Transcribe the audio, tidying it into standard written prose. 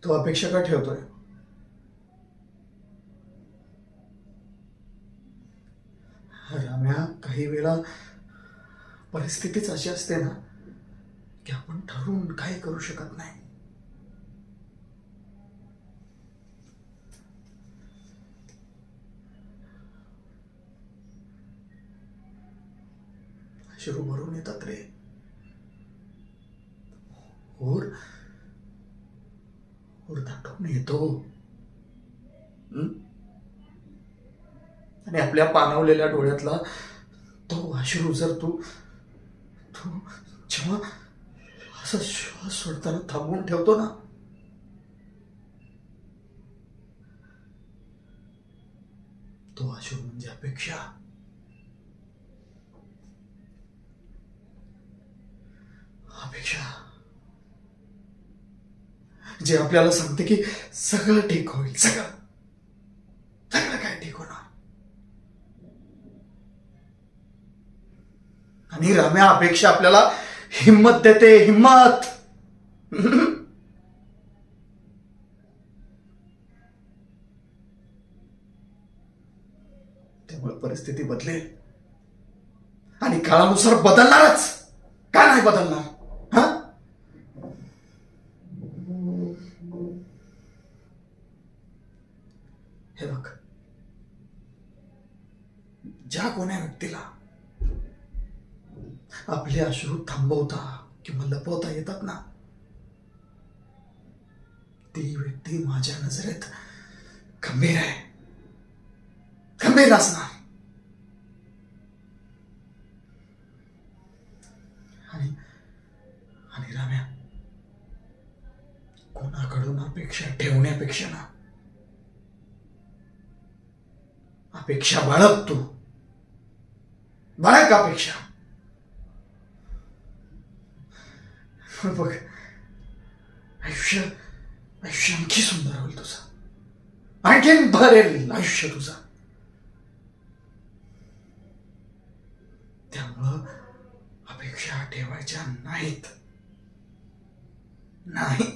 तो अपेक्षा का ठेवतोय? रम्या, काही वेळा परिस्थितीच अशी असते ना की आपण ठरवून काही करू शकत नाही. अश्रू भरून येतात रे. और और दाटून येतो. हं? आणि आपल्या पाणावलेल्या डोळ्यातला तो अश्रू जर तू तू जेव्हा असं श्वास सोडताना थांबवून ठेवतो ना, तो अश्रू म्हणजे अपेक्षा. अपेक्षा जे आपल्याला सांगते की सगळं ठीक होईल, सगळं सगळं काय ठीक होणार. आणि रम्या, अपेक्षा आपल्याला हिम्मत देते, हिम्मत. त्यामुळे परिस्थिती बदलेल आणि काळानुसार बदलणारच. का नाही बदलणार? हा? हे बघ, ज्या कोण्या व्यक्तीला आपले अश्रू थांबवता किंवा लपवता येतात ना, ती व्यक्ती माझ्या नजरेत खंबीर आहे, खंबीर असणार. आणि आणि राम्या, कोणाकडून अपेक्षा ठेवण्यापेक्षा ना, अपेक्षा बाळग तू. बाळग अपेक्षा. बघ, आयुष्य आयुष्य आणखी सुंदर होईल तुझं, आणखीन भरेल आयुष्य तुझं. त्यामुळं अपेक्षा ठेवायच्या नाहीत. नाही.